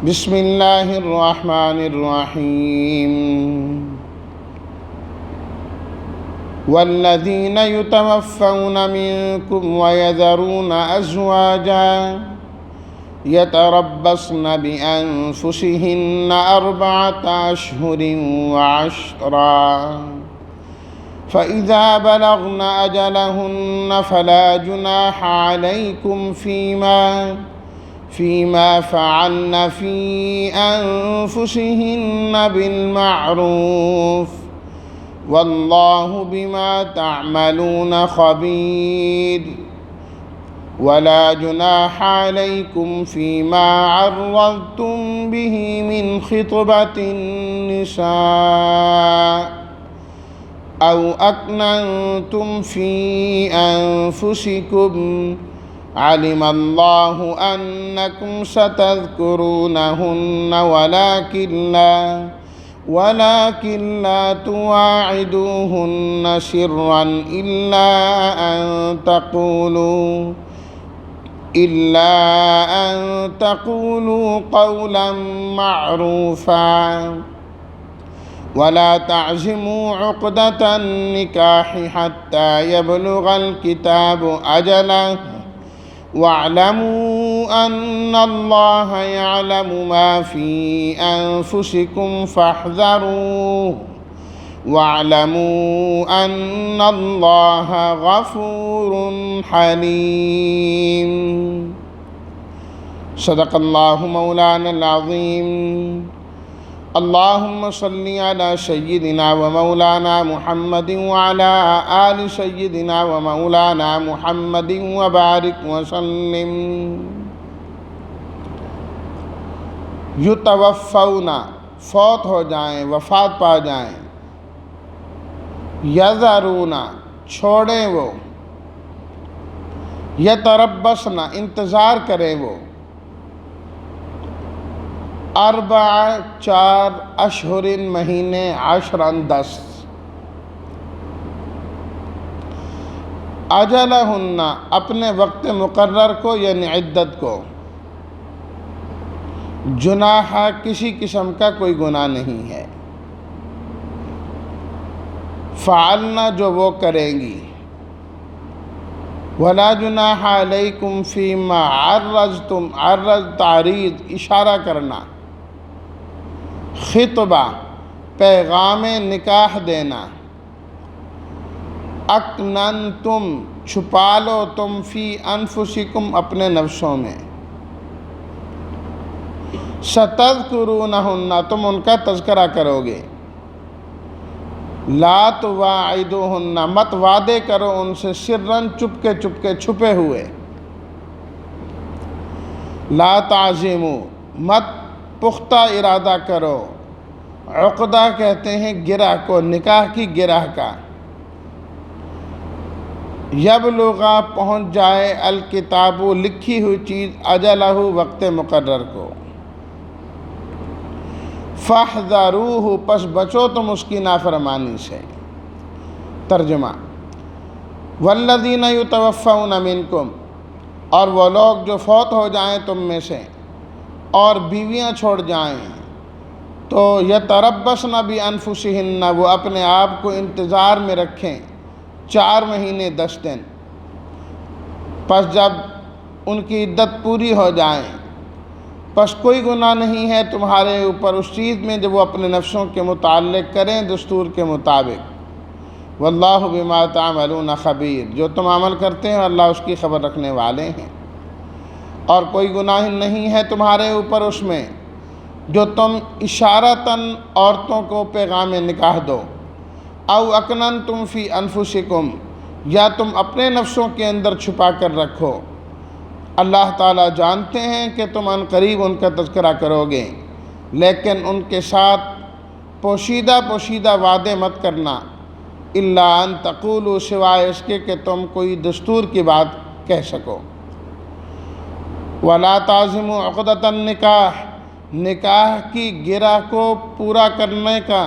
بسم اللہ الرحمن الرحیم والذین یتوفون منکم ویذرون ازواجا یتربصن بانفسہن 4 اشہر وعشرا فإذا بلغن أجلهن فلا جناح عليكم فيما فعلن في أنفسهن بالمعروف والله بما تعملون خبير ولا جناح عليكم فيما عرضتم به من خطبة النساء أو أكننتم في أنفسكم علم الله أنكم ستذكرونهن ولكن لا تواعدوهن سرا إلا أن تقولوا قولا معروفا ولا تعزموا عقدة النكاح حتى يبلغ الكتاب أجله واعلموا أن الله يعلم ما في أنفسكم فاحذروه واعلموا أن الله غفور حليم صدق الله مولانا العظيم اللهم صل على سيدنا ومولانا محمد وعلى آل سيدنا ومولانا محمد وبارك وسلم یتوفون فوت ہو جائیں، وفات پا جائیں، یذرون چھوڑیں وہ، یتربصن انتظار کریں وہ، 4 اشہر مہینے، 10 اجلہن اپنے وقت مقرر کو یعنی عدت کو، جناح کسی قسم کا کوئی گناہ نہیں ہے، فعلنا جو وہ کریں گی، ولا جناح علیکم فیما عرضتم، عرض تعریض اشارہ کرنا، خطبہ پیغام نکاح دینا، اکننتم چھپا لو تم فی انفسکم اپنے نفسوں میں، ستذکرونہن تم ان کا تذکرہ کرو گے، لا تواعدوہن مت وعدے کرو ان سے، سرن چپکے چھپے ہوئے، لا تعزموا مت پختہ ارادہ کرو، عقدہ کہتے ہیں گرہ کو، نکاح کی گرہ کا، یبلغا پہنچ جائے، الکتاب لکھی ہوئی چیز، اجلہ وقت مقرر کو، فاحذروہ پس بچو تم اس کی نافرمانی سے۔ ترجمہ، والذین یتوفون منکم اور وہ لوگ جو فوت ہو جائیں تم میں سے اور بیویاں چھوڑ جائیں، تو یتربصن بانفسہن وہ اپنے آپ کو انتظار میں رکھیں 4 مہینے 10 دن، پس جب ان کی عدت پوری ہو جائیں پس کوئی گناہ نہیں ہے تمہارے اوپر اس چیز میں جو وہ اپنے نفسوں کے متعلق کریں دستور کے مطابق، واللہ بما تعملون خبیر جو تم عمل کرتے ہیں اللہ اس کی خبر رکھنے والے ہیں، اور کوئی گناہ نہیں ہے تمہارے اوپر اس میں جو تم اشارتاً عورتوں کو پیغام نکاح دو، او اکننتم فی انفسکم یا تم اپنے نفسوں کے اندر چھپا کر رکھو، اللہ تعالیٰ جانتے ہیں کہ تم ان قریب ان کا تذکرہ کرو گے، لیکن ان کے ساتھ پوشیدہ وعدے مت کرنا، الا ان تقولوا سوائے اس کے کہ تم کوئی دستور کی بات کہہ سکو، ولا تعزموا عقدۃ النکاح نکاح کی گرہ کو پورا کرنے کا،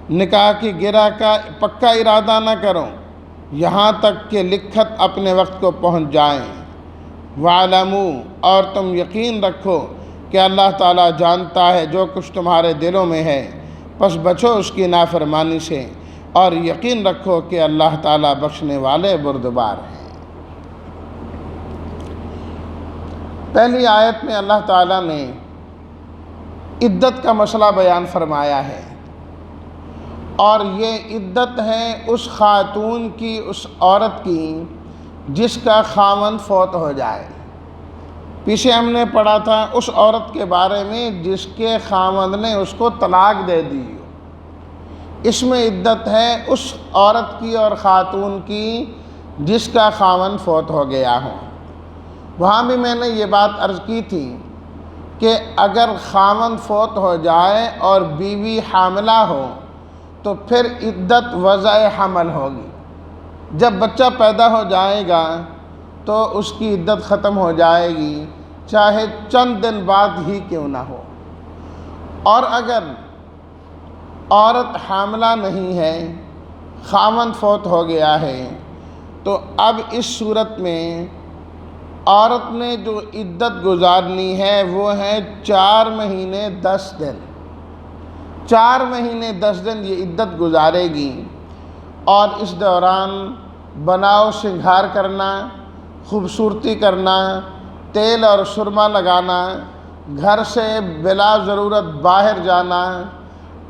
نکاح کی گرہ کا پکا ارادہ نہ کرو یہاں تک کہ لکھت اپنے وقت کو پہنچ جائیں، وَعْلَمُوا اور تم یقین رکھو کہ اللہ تعالیٰ جانتا ہے جو کچھ تمہارے دلوں میں ہے، پس بچو اس کی نافرمانی سے، اور یقین رکھو کہ اللہ تعالیٰ بخشنے والے بردبار ہیں۔ پہلی آیت میں اللہ تعالیٰ نے عدت کا مسئلہ بیان فرمایا ہے، اور یہ عدت ہے اس خاتون کی، اس عورت کی جس کا خاوند فوت ہو جائے۔ پیچھے ہم نے پڑھا تھا اس عورت کے بارے میں جس کے خاوند نے اس کو طلاق دے دی۔ اس میں عدت ہے اس عورت کی اور خاتون کی جس کا خاوند فوت ہو گیا ہو۔ وہاں بھی میں نے یہ بات عرض کی تھی کہ اگر خاوند فوت ہو جائے اور بیوی حاملہ ہو تو پھر عدت وضع حمل ہوگی۔ جب بچہ پیدا ہو جائے گا تو اس کی عدت ختم ہو جائے گی، چاہے چند دن بعد ہی کیوں نہ ہو۔ اور اگر عورت حاملہ نہیں ہے، خاوند فوت ہو گیا ہے، تو اب اس صورت میں عورت نے جو عدت گزارنی ہے وہ ہے 4 مہینے 10 دن۔ 4 مہینے 10 دن یہ عدت گزارے گی، اور اس دوران بناؤ شنگھار کرنا، خوبصورتی کرنا، تیل اور سرما لگانا، گھر سے بلا ضرورت باہر جانا،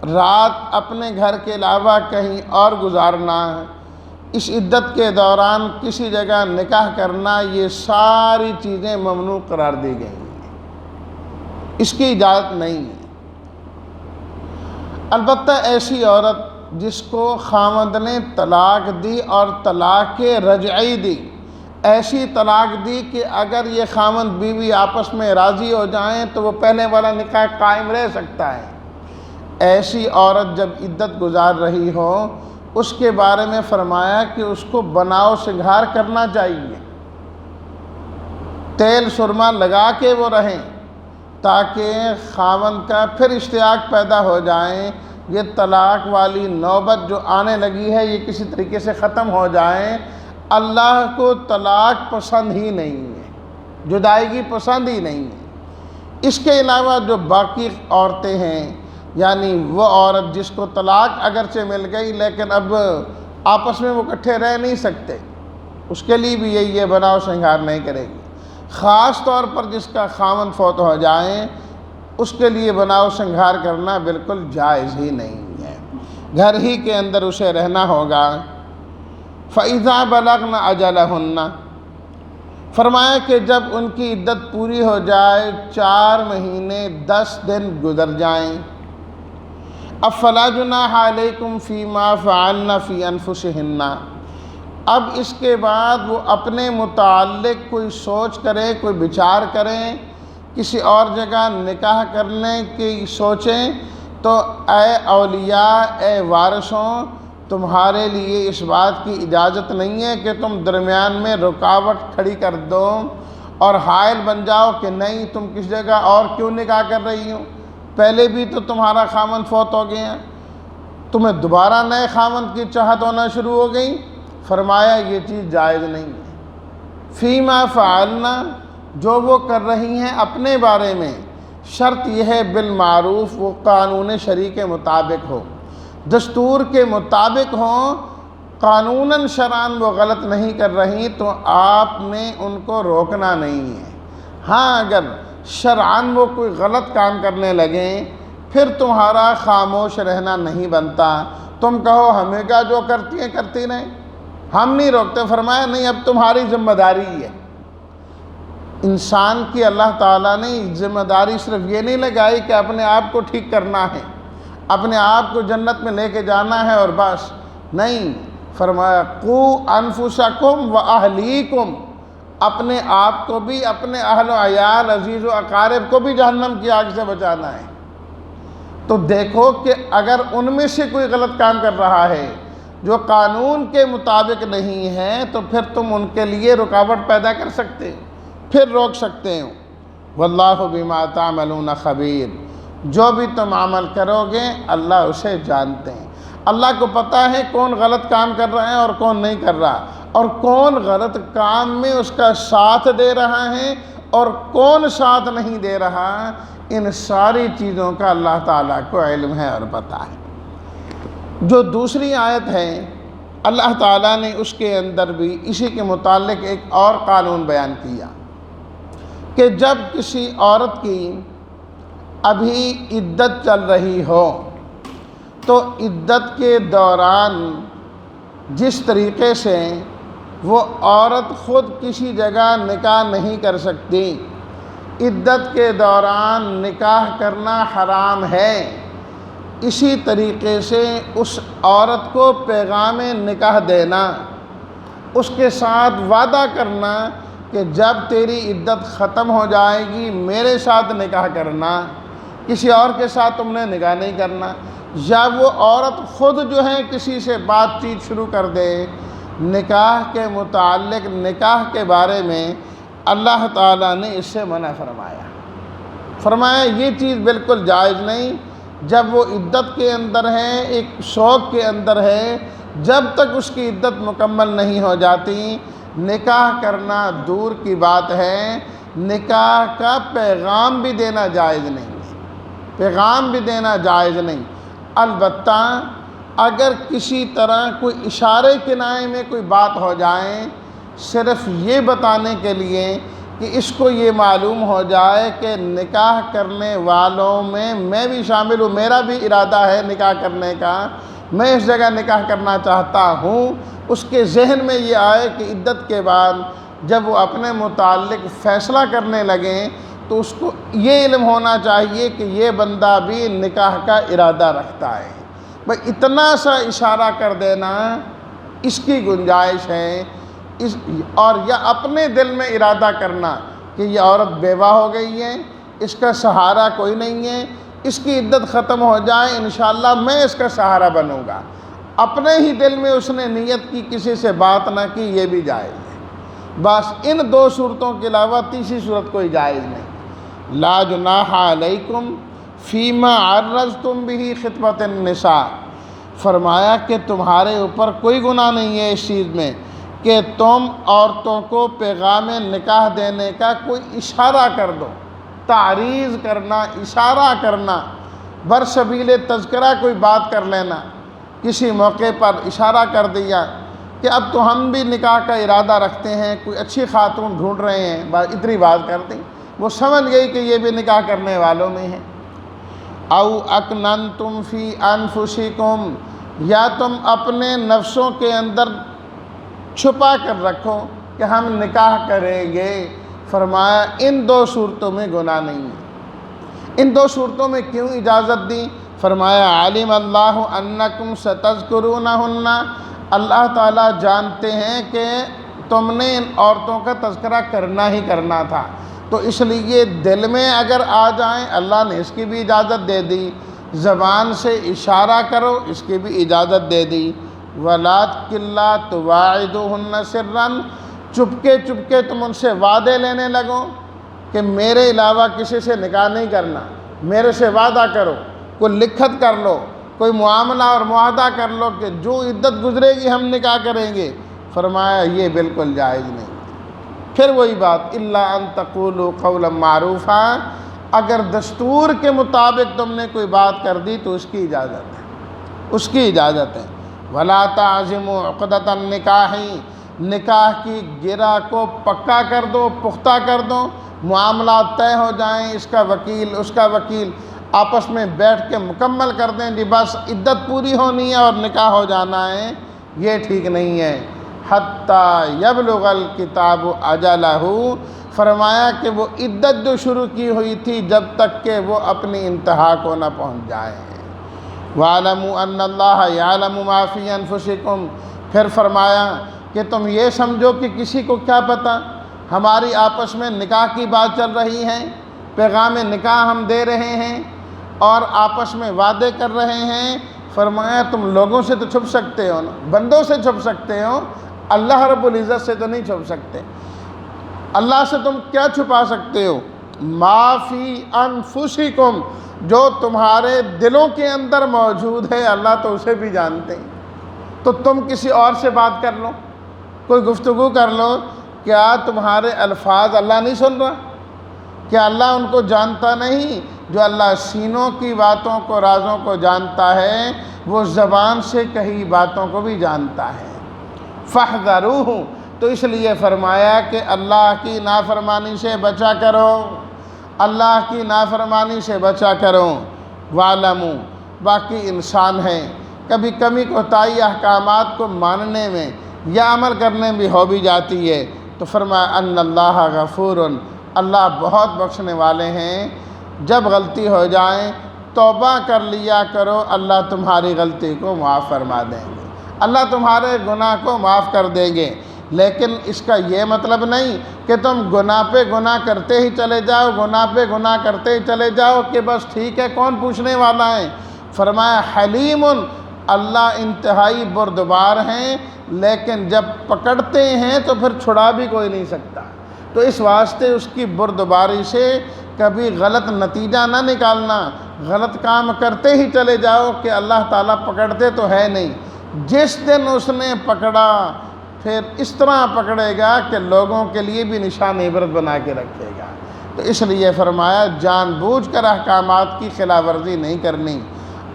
رات اپنے گھر کے علاوہ کہیں اور گزارنا، اس عدت کے دوران کسی جگہ نکاح کرنا، یہ ساری چیزیں ممنوع قرار دی گئی ہیں، اس کی اجازت نہیں ہے۔ البتہ ایسی عورت جس کو خاوند نے طلاق دی اور طلاق رجعی دی، ایسی طلاق دی کہ اگر یہ خاوند بیوی آپس میں راضی ہو جائیں تو وہ پہلے والا نکاح قائم رہ سکتا ہے، ایسی عورت جب عدت گزار رہی ہو اس کے بارے میں فرمایا کہ اس کو بناؤ شنگھار کرنا چاہیے، تیل سرما لگا کے وہ رہیں تاکہ خاوند کا پھر اشتیاق پیدا ہو جائیں، یہ طلاق والی نوبت جو آنے لگی ہے یہ کسی طریقے سے ختم ہو جائیں۔ اللہ کو طلاق پسند ہی نہیں ہے، جدائیگی پسند ہی نہیں ہے۔ اس کے علاوہ جو باقی عورتیں ہیں، یعنی وہ عورت جس کو طلاق اگرچہ مل گئی لیکن اب آپس میں وہ اکٹھے رہ نہیں سکتے، اس کے لیے بھی یہ بناؤ شنگھار نہیں کرے گی۔ خاص طور پر جس کا خاوند فوت ہو جائیں اس کے لیے بناؤ شنگھار کرنا بالکل جائز ہی نہیں ہے، گھر ہی کے اندر اسے رہنا ہوگا۔ فَإِذَا بَلَغْنَ أَجَلَهُنَّ، فرمایا کہ جب ان کی عدت پوری ہو جائے، 4 مہینے 10 دن گزر جائیں، اب فَلَا جُنَاحَ عَلَيْكُمْ فِي مَا فَعَلْنَ فِي أَنفُسِهِنَّ، اب اس کے بعد وہ اپنے متعلق کوئی سوچ کریں، کوئی بچار کریں، کسی اور جگہ نکاح کرنے کی سوچیں، تو اے اولیاء، اے وارثوں، تمہارے لیے اس بات کی اجازت نہیں ہے کہ تم درمیان میں رکاوٹ کھڑی کر دو اور حائل بن جاؤ کہ نہیں تم کس جگہ اور کیوں نکاح کر رہی ہو، پہلے بھی تو تمہارا خاوند فوت ہو گیا، تمہیں دوبارہ نئے خاوند کی چاہت ہونا شروع ہو گئی۔ فرمایا یہ چیز جائز نہیں ہے۔ فیما فعلنا، جو وہ کر رہی ہیں اپنے بارے میں، شرط یہ ہے بالمعروف، وہ قانون شرعی کے مطابق ہو، دستور کے مطابق ہوں، قانوناً شرعاً وہ غلط نہیں کر رہی تو آپ نے ان کو روکنا نہیں ہے۔ ہاں اگر شرعاً وہ کوئی غلط کام کرنے لگیں پھر تمہارا خاموش رہنا نہیں بنتا، تم کہو ہمیں کیا، جو کرتی ہیں کرتی رہیں، ہم نہیں روکتے۔ فرمایا نہیں، اب تمہاری ذمہ داری ہے۔ انسان کی اللہ تعالیٰ نے ذمہ داری صرف یہ نہیں لگائی کہ اپنے آپ کو ٹھیک کرنا ہے، اپنے آپ کو جنت میں لے کے جانا ہے اور بس، نہیں، فرمایا قُوا أَنفُسَكُمْ وَأَهْلِيكُمْ، اپنے آپ کو بھی، اپنے اہل و عیال، عزیز و اقارب کو بھی جہنم کی آگ سے بچانا ہے۔ تو دیکھو کہ اگر ان میں سے کوئی غلط کام کر رہا ہے جو قانون کے مطابق نہیں ہے تو پھر تم ان کے لیے رکاوٹ پیدا کر سکتے ہو، پھر روک سکتے ہو۔ واللہ بما تعملون خبیر، جو بھی تم عمل کرو گے اللہ اسے جانتے ہیں۔ اللہ کو پتہ ہے کون غلط کام کر رہا ہے اور کون نہیں کر رہا، اور کون غلط کام میں اس کا ساتھ دے رہا ہے اور کون ساتھ نہیں دے رہا، ان ساری چیزوں کا اللہ تعالیٰ کو علم ہے اور پتہ ہے۔ جو دوسری آیت ہے اللہ تعالیٰ نے اس کے اندر بھی اسی کے متعلق ایک اور قانون بیان کیا کہ جب کسی عورت کی ابھی عدت چل رہی ہو تو عدت کے دوران جس طریقے سے وہ عورت خود کسی جگہ نکاح نہیں کر سکتی، عدت کے دوران نکاح کرنا حرام ہے، اسی طریقے سے اس عورت کو پیغام نکاح دینا، اس کے ساتھ وعدہ کرنا کہ جب تیری عدت ختم ہو جائے گی میرے ساتھ نکاح کرنا، کسی اور کے ساتھ تم نے نکاح نہیں کرنا، یا وہ عورت خود جو ہے کسی سے بات چیت شروع کر دے نکاح کے متعلق، نکاح کے بارے میں اللہ تعالیٰ نے اس سے منع فرمایا یہ چیز بالکل جائز نہیں۔ جب وہ عدت کے اندر ہے، ایک شوق کے اندر ہے، جب تک اس کی عدت مکمل نہیں ہو جاتی نکاح کرنا دور کی بات ہے، نکاح کا پیغام بھی دینا جائز نہیں، البتہ اگر کسی طرح کوئی اشارے کنائے میں کوئی بات ہو جائے، صرف یہ بتانے کے لیے کہ اس کو یہ معلوم ہو جائے کہ نکاح کرنے والوں میں بھی شامل ہوں، میرا بھی ارادہ ہے نکاح کرنے کا، میں اس جگہ نکاح کرنا چاہتا ہوں، اس کے ذہن میں یہ آئے کہ عدت کے بعد جب وہ اپنے متعلق فیصلہ کرنے لگیں تو اس کو یہ علم ہونا چاہیے کہ یہ بندہ بھی نکاح کا ارادہ رکھتا ہے۔ بھئی اتنا سا اشارہ کر دینا اس کی گنجائش ہے، اور یا اپنے دل میں ارادہ کرنا کہ یہ عورت بیوہ ہو گئی ہے، اس کا سہارا کوئی نہیں ہے، اس کی عدت ختم ہو جائے انشاءاللہ میں اس کا سہارا بنوں گا، اپنے ہی دل میں اس نے نیت کی، کسی سے بات نہ کی، یہ بھی جائز ہے۔ بس ان دو صورتوں کے علاوہ تیسری صورت کوئی جائز نہیں۔ لا جناح علیکم فیما عرضتم بہ خطبۃ النساء، فرمایا کہ تمہارے اوپر کوئی گناہ نہیں ہے اس چیز میں کہ تم عورتوں کو پیغام نکاح دینے کا کوئی اشارہ کر دو، تعریض کرنا، اشارہ کرنا، برسبیل تذکرہ کوئی بات کر لینا، کسی موقع پر اشارہ کر دیا کہ اب تو ہم بھی نکاح کا ارادہ رکھتے ہیں، کوئی اچھی خاتون ڈھونڈ رہے ہیں، اتنی بات کر دیں، وہ سمجھ گئی کہ یہ بھی نکاح کرنے والوں میں ہے۔ او اکننتم فی انفسکم، یا تم اپنے نفسوں کے اندر چھپا کر رکھو کہ ہم نکاح کریں گے، فرمایا ان دو صورتوں میں گناہ نہیں ہے۔ ان دو صورتوں میں کیوں اجازت دی؟ فرمایا علم اللہ انکم ستذکرونہن، اللہ تعالیٰ جانتے ہیں کہ تم نے ان عورتوں کا تذکرہ کرنا ہی کرنا تھا، تو اس لیے دل میں اگر آ جائیں اللہ نے اس کی بھی اجازت دے دی، زبان سے اشارہ کرو اس کی بھی اجازت دے دی۔ وَلَا تُوَاعِدُوهُنَّ سِرًّا، چپکے تم ان سے وعدے لینے لگو کہ میرے علاوہ کسی سے نکاح نہیں کرنا، میرے سے وعدہ کرو، کوئی لکھت کر لو، کوئی معاملہ اور معاہدہ کر لو کہ جو عدت گزرے گی ہم نکاح کریں گے، فرمایا یہ بالکل جائز نہیں۔ پھر وہی بات الا ان تقولوا قولا معروفا، اگر دستور کے مطابق تم نے کوئی بات کر دی تو اس کی اجازت ہے، ولا تعزموا عقدۃ النکاح، نکاح کی گرہ کو پکا کر دو، پختہ کر دو، معاملات طے ہو جائیں، اس کا وکیل اس کا وکیل آپس میں بیٹھ کے مکمل کر دیں کہ بس عدت پوری ہونی ہے اور نکاح ہو جانا ہے، یہ ٹھیک نہیں ہے۔ حتی یبلغ الکتاب اجلہ، فرمایا کہ وہ عدت جو شروع کی ہوئی تھی جب تک کہ وہ اپنی انتہا کو نہ پہنچ جائے۔ وَاعْلَمُوا أَنَّ اللَّهَ يَعْلَمُ مَا فِي أَنفُسِكُمْ، پھر فرمایا کہ تم یہ سمجھو کہ کسی کو کیا پتہ، ہماری آپس میں نکاح کی بات چل رہی ہے، پیغام نکاح ہم دے رہے ہیں اور آپس میں وعدے کر رہے ہیں، فرمایا تم لوگوں سے تو چھپ سکتے ہو نا، بندوں سے چھپ سکتے ہو، اللہ رب العزت سے تو نہیں چھپ سکتے۔ اللہ سے تم کیا چھپا سکتے ہو؟ ما فی انفسکم، جو تمہارے دلوں کے اندر موجود ہے اللہ تو اسے بھی جانتے ہیں، تو تم کسی اور سے بات کر لو، کوئی گفتگو کر لو، کیا تمہارے الفاظ اللہ نہیں سن رہا؟ کیا اللہ ان کو جانتا نہیں؟ جو اللہ سینوں کی باتوں کو، رازوں کو جانتا ہے، وہ زبان سے کہی باتوں کو بھی جانتا ہے۔ فاحذروہ، تو اس لیے فرمایا کہ اللہ کی نافرمانی سے بچا کرو، اللہ کی نافرمانی سے بچا کرو۔ وَاعْلَمُوا، باقی انسان ہیں، کبھی کمی کوتاہی احکامات کو ماننے میں یا عمل کرنے میں ہو بھی جاتی ہے، تو فرمایا ان اللہ غفور، اللہ بہت بخشنے والے ہیں۔ جب غلطی ہو جائیں توبہ کر لیا کرو، اللہ تمہاری غلطی کو معاف فرما دیں گے، اللہ تمہارے گناہ کو معاف کر دیں گے۔ لیکن اس کا یہ مطلب نہیں کہ تم گناہ پہ گناہ کرتے ہی چلے جاؤ، گناہ پہ گناہ کرتے ہی چلے جاؤ کہ بس ٹھیک ہے کون پوچھنے والا ہے۔ فرمایا حلیم، اللہ انتہائی بردبار ہیں، لیکن جب پکڑتے ہیں تو پھر چھڑا بھی کوئی نہیں سکتا۔ تو اس واسطے اس کی بردباری سے کبھی غلط نتیجہ نہ نکالنا، غلط کام کرتے ہی چلے جاؤ کہ اللہ تعالیٰ پکڑتے تو ہے نہیں۔ جس دن اس نے پکڑا پھر اس طرح پکڑے گا کہ لوگوں کے لیے بھی نشان عبرت بنا کے رکھے گا۔ تو اس لیے فرمایا جان بوجھ کر احکامات کی خلاف ورزی نہیں کرنی،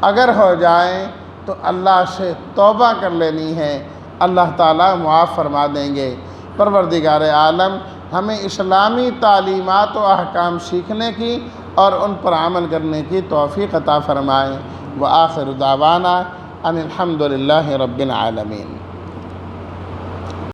اگر ہو جائیں تو اللہ سے توبہ کر لینی ہے، اللہ تعالیٰ معاف فرما دیں گے۔ پروردگار عالم ہمیں اسلامی تعلیمات و احکام سیکھنے کی اور ان پر عمل کرنے کی توفیق عطا فرمائے۔ وآخر دعوانا ان الحمد للہ رب العالمین۔